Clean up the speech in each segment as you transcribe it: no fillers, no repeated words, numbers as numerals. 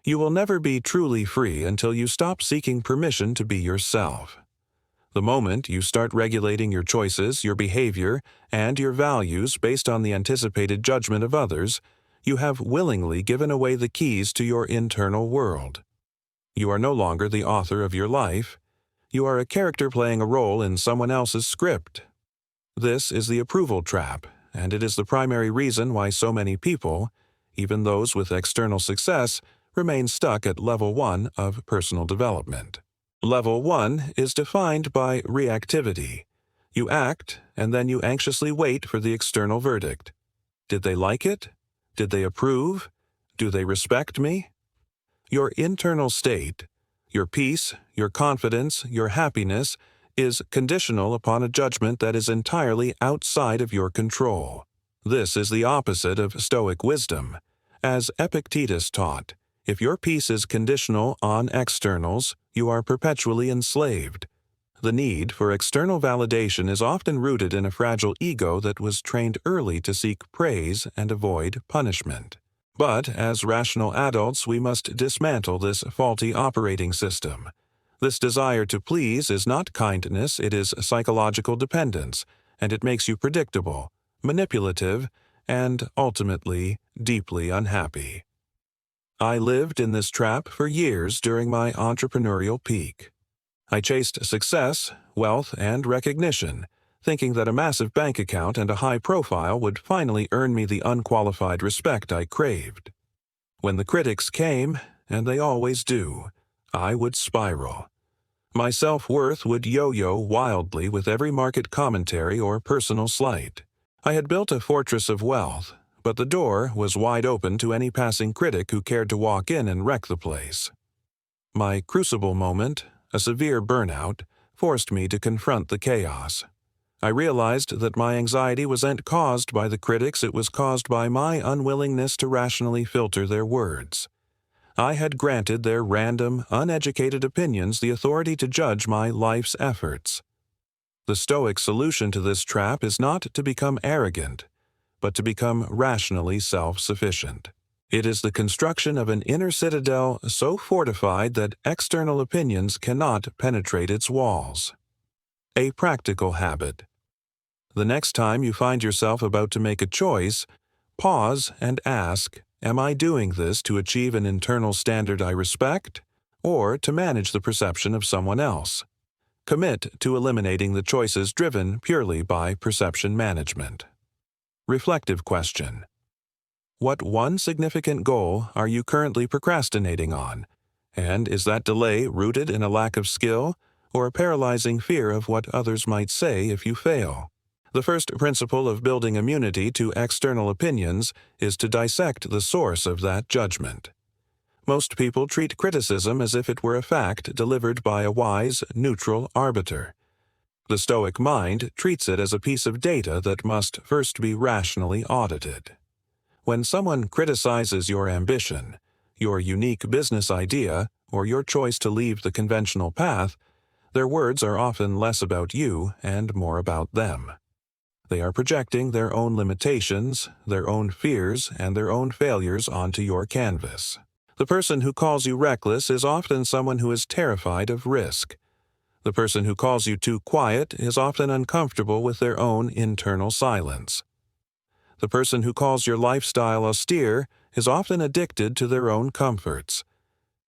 You will never be truly free until you stop seeking permission to be yourself. The moment you start regulating your choices, your behavior, and your values based on the anticipated judgment of others, you have willingly given away the keys to your internal world. You are no longer the author of your life. You are a character playing a role in someone else's script. This is the approval trap, and it is the primary reason why so many people, even those with external success, remain stuck at level 1 of personal development. Level 1 is defined by reactivity. You act, and then you anxiously wait for the external verdict. Did they like it? Did they approve? Do they respect me? Your internal state, your peace, your confidence, your happiness, is conditional upon a judgment that is entirely outside of your control. This is the opposite of Stoic wisdom. As Epictetus taught, if your peace is conditional on externals, you are perpetually enslaved. The need for external validation is often rooted in a fragile ego that was trained early to seek praise and avoid punishment. But as rational adults, we must dismantle this faulty operating system. This desire to please is not kindness, it is psychological dependence, and it makes you predictable, manipulative, and ultimately deeply unhappy. I lived in this trap for years during my entrepreneurial peak. I chased success, wealth, and recognition, thinking that a massive bank account and a high profile would finally earn me the unqualified respect I craved. When the critics came, and they always do, I would spiral. My self-worth would yo-yo wildly with every market commentary or personal slight. I had built a fortress of wealth, but the door was wide open to any passing critic who cared to walk in and wreck the place. My crucible moment, a severe burnout, forced me to confront the chaos. I realized that my anxiety wasn't caused by the critics, it was caused by my unwillingness to rationally filter their words. I had granted their random, uneducated opinions the authority to judge my life's efforts. The Stoic solution to this trap is not to become arrogant, but to become rationally self-sufficient. It is the construction of an inner citadel so fortified that external opinions cannot penetrate its walls. A practical habit. The next time you find yourself about to make a choice, pause and ask, am I doing this to achieve an internal standard I respect, or to manage the perception of someone else? Commit to eliminating the choices driven purely by perception management. Reflective question. What one significant goal are you currently procrastinating on? And is that delay rooted in a lack of skill or a paralyzing fear of what others might say if you fail? The first principle of building immunity to external opinions is to dissect the source of that judgment. Most people treat criticism as if it were a fact delivered by a wise, neutral arbiter. The Stoic mind treats it as a piece of data that must first be rationally audited. When someone criticizes your ambition, your unique business idea, or your choice to leave the conventional path, their words are often less about you and more about them. They are projecting their own limitations, their own fears, and their own failures onto your canvas. The person who calls you reckless is often someone who is terrified of risk. The person who calls you too quiet is often uncomfortable with their own internal silence. The person who calls your lifestyle austere is often addicted to their own comforts.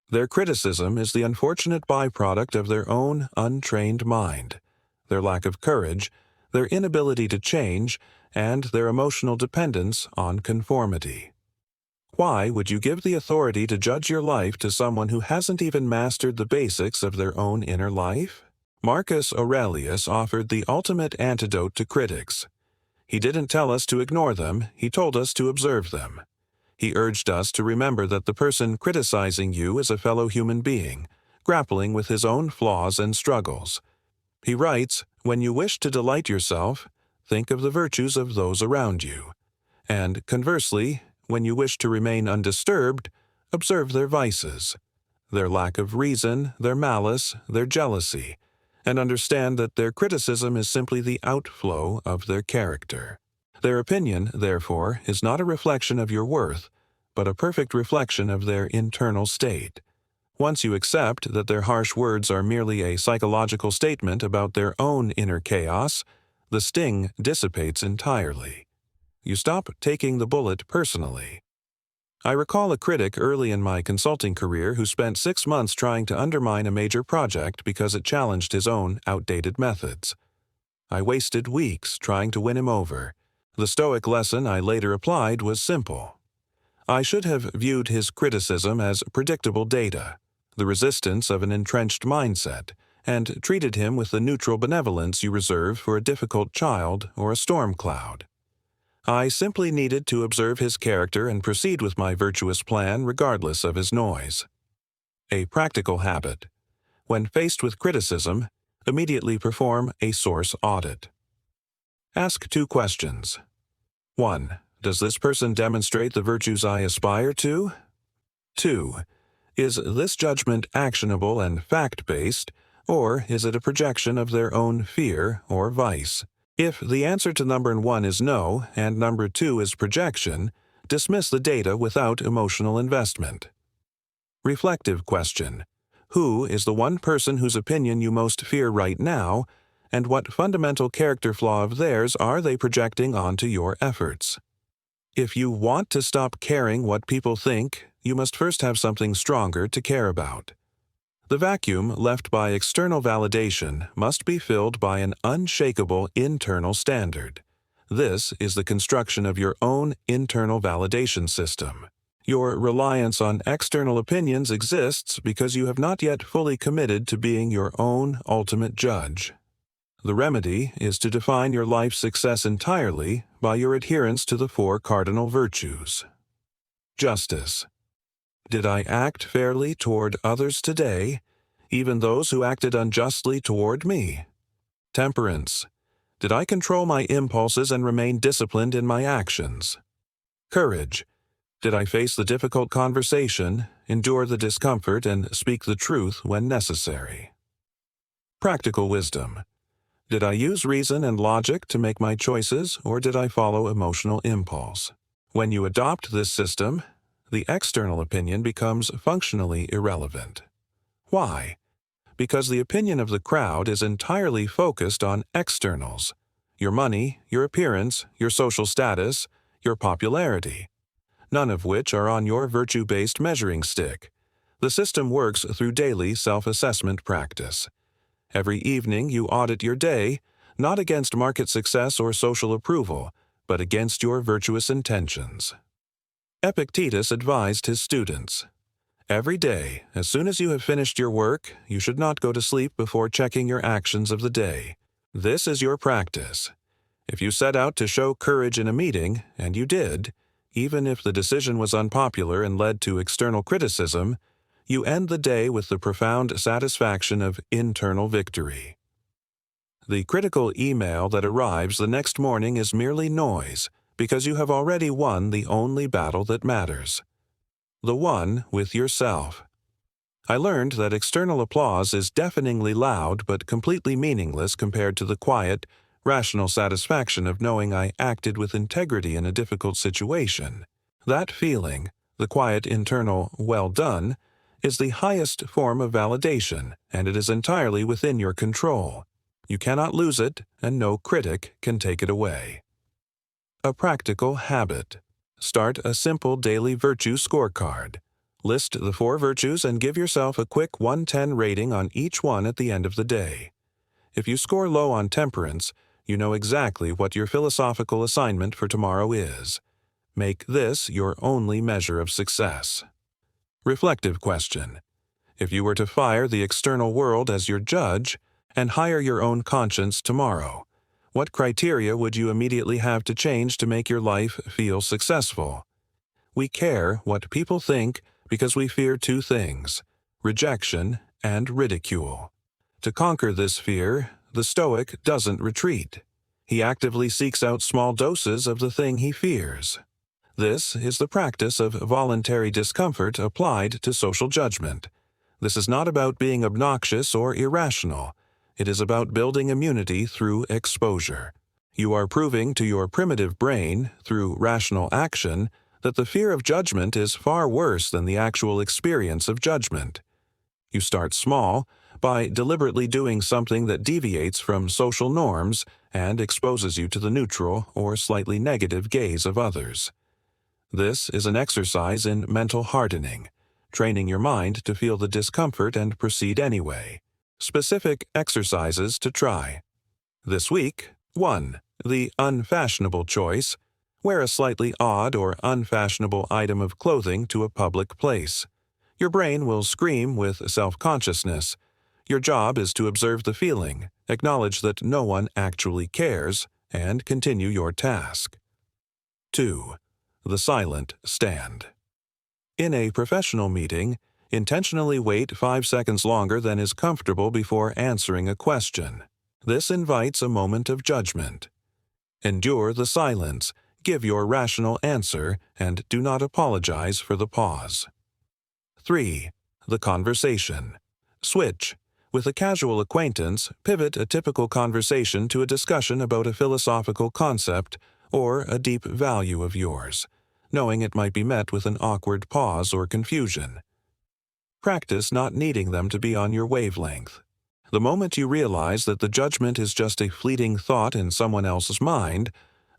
Their criticism is the unfortunate byproduct of their own untrained mind, their lack of courage, their inability to change, and their emotional dependence on conformity. Why would you give the authority to judge your life to someone who hasn't even mastered the basics of their own inner life? Marcus Aurelius offered the ultimate antidote to critics. He didn't tell us to ignore them, he told us to observe them. He urged us to remember that the person criticizing you is a fellow human being, grappling with his own flaws and struggles. He writes, "When you wish to delight yourself, think of the virtues of those around you. And conversely, when you wish to remain undisturbed, observe their vices, their lack of reason, their malice, their jealousy, and understand that their criticism is simply the outflow of their character. Their opinion, therefore, is not a reflection of your worth, but a perfect reflection of their internal state. Once you accept that their harsh words are merely a psychological statement about their own inner chaos, the sting dissipates entirely. You stop taking the bullet personally. I recall a critic early in my consulting career who spent 6 months trying to undermine a major project because it challenged his own outdated methods. I wasted weeks trying to win him over. The Stoic lesson I later applied was simple. I should have viewed his criticism as predictable data, the resistance of an entrenched mindset, and treated him with the neutral benevolence you reserve for a difficult child or a storm cloud. I simply needed to observe his character and proceed with my virtuous plan regardless of his noise. A practical habit. When faced with criticism, immediately perform a source audit. Ask 2 questions. 1. Does this person demonstrate the virtues I aspire to? 2. Is this judgment actionable and fact-based, or is it a projection of their own fear or vice? If the answer to number 1 is no, and number 2 is projection, dismiss the data without emotional investment. Reflective question. Who is the one person whose opinion you most fear right now, and what fundamental character flaw of theirs are they projecting onto your efforts? If you want to stop caring what people think, you must first have something stronger to care about. The vacuum left by external validation must be filled by an unshakable internal standard. This is the construction of your own internal validation system. Your reliance on external opinions exists because you have not yet fully committed to being your own ultimate judge. The remedy is to define your life's success entirely by your adherence to the 4 cardinal virtues. Justice. Did I act fairly toward others today, even those who acted unjustly toward me? Temperance. Did I control my impulses and remain disciplined in my actions? Courage. Did I face the difficult conversation, endure the discomfort, and speak the truth when necessary? Practical wisdom. Did I use reason and logic to make my choices, or did I follow emotional impulse? When you adopt this system, the external opinion becomes functionally irrelevant. Why? Because the opinion of the crowd is entirely focused on externals: your money, your appearance, your social status, your popularity, none of which are on your virtue-based measuring stick. The system works through daily self-assessment practice. Every evening you audit your day, not against market success or social approval, but against your virtuous intentions. Epictetus advised his students, every day, as soon as you have finished your work, you should not go to sleep before checking your actions of the day. This is your practice. If you set out to show courage in a meeting, and you did, even if the decision was unpopular and led to external criticism, you end the day with the profound satisfaction of internal victory. The critical email that arrives the next morning is merely noise, because you have already won the only battle that matters. The one with yourself. I learned that external applause is deafeningly loud but completely meaningless compared to the quiet, rational satisfaction of knowing I acted with integrity in a difficult situation. That feeling, the quiet internal "well done," is the highest form of validation, and it is entirely within your control. You cannot lose it, and no critic can take it away. A practical habit. Start a simple daily virtue scorecard. List the 4 virtues and give yourself a quick 1-10 rating on each one at the end of the day. If you score low on temperance, you know exactly what your philosophical assignment for tomorrow is. Make this your only measure of success. Reflective question. If you were to fire the external world as your judge and hire your own conscience tomorrow, what criteria would you immediately have to change to make your life feel successful? We care what people think because we fear 2 things: rejection and ridicule. To conquer this fear, the Stoic doesn't retreat. He actively seeks out small doses of the thing he fears. This is the practice of voluntary discomfort applied to social judgment. This is not about being obnoxious or irrational. It is about building immunity through exposure. You are proving to your primitive brain, through rational action, that the fear of judgment is far worse than the actual experience of judgment. You start small by deliberately doing something that deviates from social norms and exposes you to the neutral or slightly negative gaze of others. This is an exercise in mental hardening, training your mind to feel the discomfort and proceed anyway. Specific exercises to try. This week, 1. The unfashionable choice. Wear a slightly odd or unfashionable item of clothing to a public place. Your brain will scream with self-consciousness. Your job is to observe the feeling, acknowledge that no one actually cares, and continue your task. 2. The silent stand. In a professional meeting, intentionally wait 5 seconds longer than is comfortable before answering a question. This invites a moment of judgment. Endure the silence, give your rational answer, and do not apologize for the pause. 3. The conversation. Switch. With a casual acquaintance, pivot a typical conversation to a discussion about a philosophical concept or a deep value of yours, knowing it might be met with an awkward pause or confusion. Practice not needing them to be on your wavelength. The moment you realize that the judgment is just a fleeting thought in someone else's mind,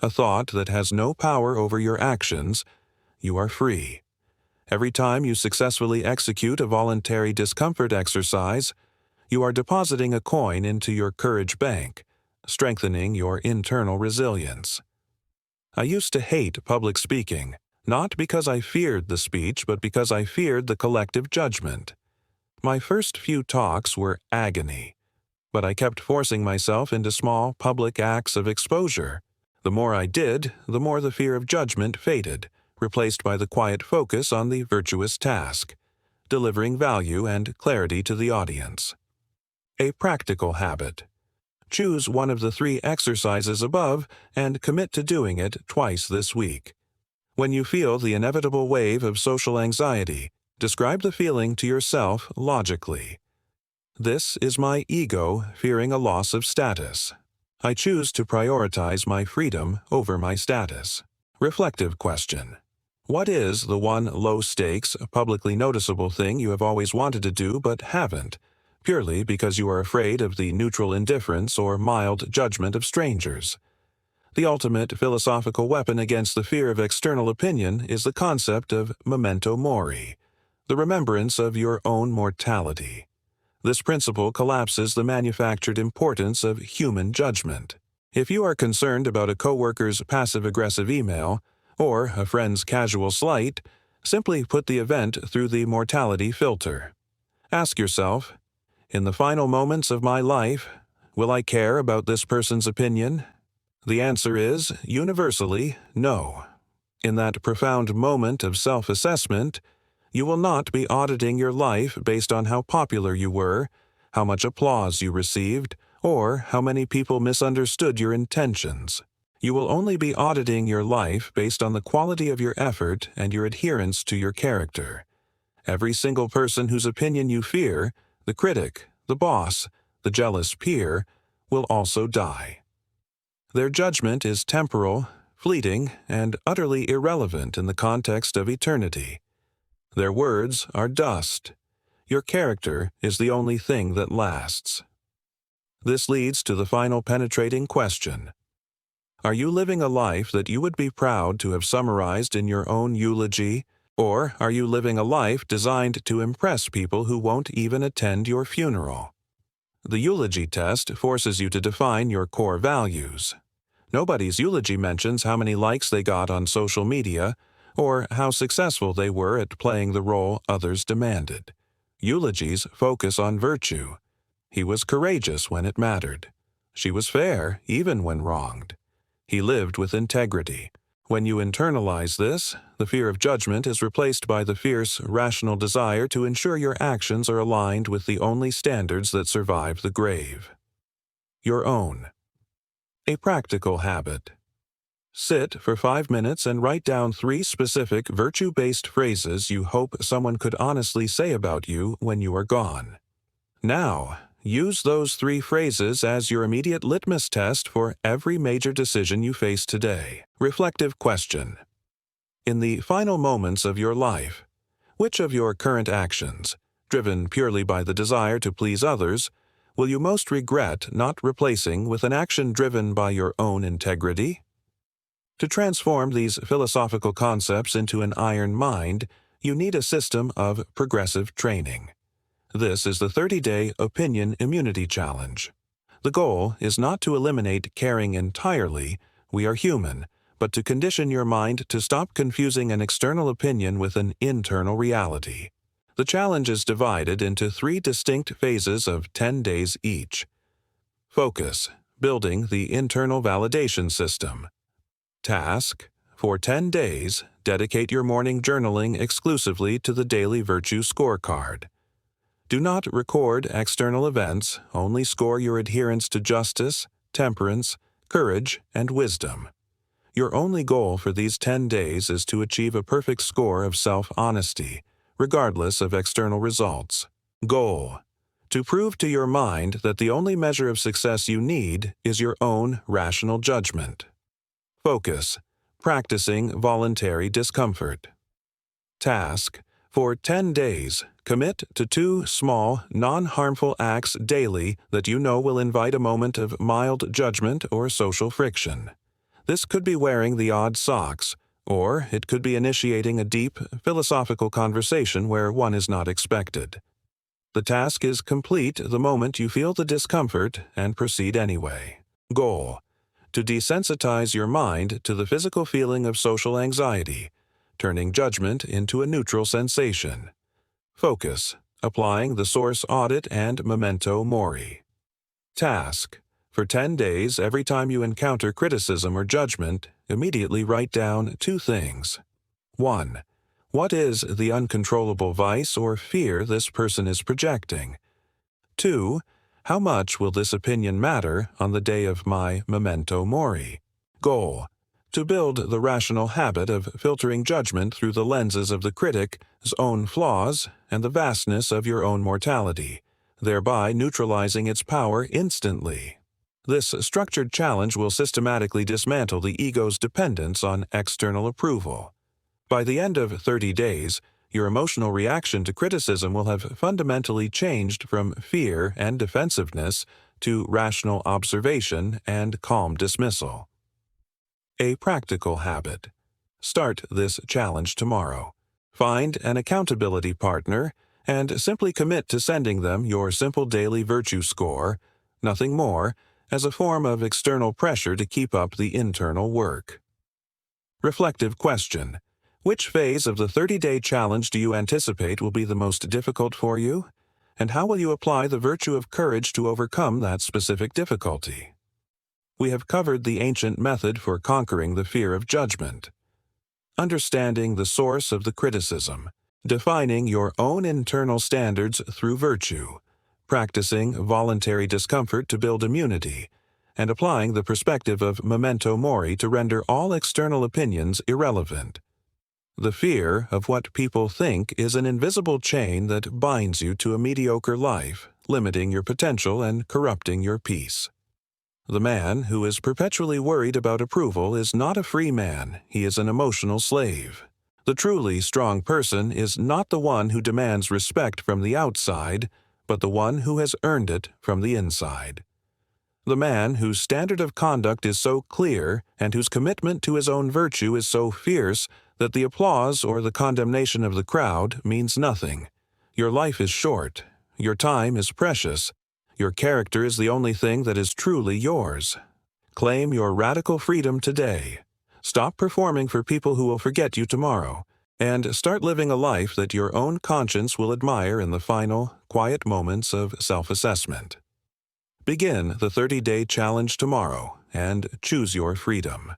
a thought that has no power over your actions, you are free. Every time you successfully execute a voluntary discomfort exercise, you are depositing a coin into your courage bank, strengthening your internal resilience. I used to hate public speaking, not because I feared the speech, but because I feared the collective judgment. My first few talks were agony, but I kept forcing myself into small public acts of exposure. The more I did, the more the fear of judgment faded, replaced by the quiet focus on the virtuous task, delivering value and clarity to the audience. A practical habit. Choose one of the 3 exercises above and commit to doing it twice this week. When you feel the inevitable wave of social anxiety, describe the feeling to yourself logically. This is my ego fearing a loss of status. I choose to prioritize my freedom over my status. Reflective question. What is the one low-stakes, publicly noticeable thing you have always wanted to do but haven't, purely because you are afraid of the neutral indifference or mild judgment of strangers? The ultimate philosophical weapon against the fear of external opinion is the concept of memento mori, the remembrance of your own mortality. This principle collapses the manufactured importance of human judgment. If you are concerned about a coworker's passive-aggressive email or a friend's casual slight, simply put the event through the mortality filter. Ask yourself, in the final moments of my life, will I care about this person's opinion? The answer is, universally, no. In that profound moment of self-assessment, you will not be auditing your life based on how popular you were, how much applause you received, or how many people misunderstood your intentions. You will only be auditing your life based on the quality of your effort and your adherence to your character. Every single person whose opinion you fear, the critic, the boss, the jealous peer, will also die. Their judgment is temporal, fleeting, and utterly irrelevant in the context of eternity. Their words are dust. Your character is the only thing that lasts. This leads to the final penetrating question. Are you living a life that you would be proud to have summarized in your own eulogy, or are you living a life designed to impress people who won't even attend your funeral? The eulogy test forces you to define your core values. Nobody's eulogy mentions how many likes they got on social media or how successful they were at playing the role others demanded. Eulogies focus on virtue. He was courageous when it mattered. She was fair, even when wronged. He lived with integrity. When you internalize this, the fear of judgment is replaced by the fierce, rational desire to ensure your actions are aligned with the only standards that survive the grave. Your own. A practical habit. Sit for 5 minutes and write down 3 specific virtue-based phrases you hope someone could honestly say about you when you are gone. Now, use those 3 phrases as your immediate litmus test for every major decision you face today. Reflective question. In the final moments of your life, which of your current actions, driven purely by the desire to please others, will you most regret not replacing with an action driven by your own integrity? To transform these philosophical concepts into an iron mind, you need a system of progressive training. This is the 30-day Opinion Immunity Challenge. The goal is not to eliminate caring entirely, we are human, but to condition your mind to stop confusing an external opinion with an internal reality. The challenge is divided into 3 distinct phases of 10 days each. Focus, building the internal validation system. Task, for 10 days, dedicate your morning journaling exclusively to the daily virtue scorecard. Do not record external events, only score your adherence to justice, temperance, courage, and wisdom. Your only goal for these 10 days is to achieve a perfect score of self-honesty, regardless of external results. Goal: to prove to your mind that the only measure of success you need is your own rational judgment. Focus: practicing voluntary discomfort. Task: for 10 days, commit to 2 small, non-harmful acts daily that you know will invite a moment of mild judgment or social friction. This could be wearing the odd socks, or it could be initiating a deep, philosophical conversation where one is not expected. The task is complete the moment you feel the discomfort and proceed anyway. Goal: to desensitize your mind to the physical feeling of social anxiety, turning judgment into a neutral sensation. Focus: applying the source audit and memento mori. Task: for 10 days, every time you encounter criticism or judgment, immediately write down 2 things. 1. What is the uncontrollable vice or fear this person is projecting? 2. How much will this opinion matter on the day of my memento mori? Goal: to build the rational habit of filtering judgment through the lenses of the critic's own flaws and the vastness of your own mortality, thereby neutralizing its power instantly. This structured challenge will systematically dismantle the ego's dependence on external approval. By the end of 30 days, your emotional reaction to criticism will have fundamentally changed from fear and defensiveness to rational observation and calm dismissal. A practical habit. Start this challenge tomorrow. Find an accountability partner and simply commit to sending them your simple daily virtue score, nothing more, as a form of external pressure to keep up the internal work. Reflective question: which phase of the 30-day challenge do you anticipate will be the most difficult for you? And how will you apply the virtue of courage to overcome that specific difficulty? We have covered the ancient method for conquering the fear of judgment. Understanding the source of the criticism, defining your own internal standards through virtue, practicing voluntary discomfort to build immunity, and applying the perspective of memento mori to render all external opinions irrelevant. The fear of what people think is an invisible chain that binds you to a mediocre life, limiting your potential and corrupting your peace. The man who is perpetually worried about approval is not a free man, he is an emotional slave. The truly strong person is not the one who demands respect from the outside, but the one who has earned it from the inside. The man whose standard of conduct is so clear and whose commitment to his own virtue is so fierce that the applause or the condemnation of the crowd means nothing. Your life is short. Your time is precious. Your character is the only thing that is truly yours. Claim your radical freedom today. Stop performing for people who will forget you tomorrow, and start living a life that your own conscience will admire in the final, quiet moments of self-assessment. Begin the 30-day challenge tomorrow and choose your freedom.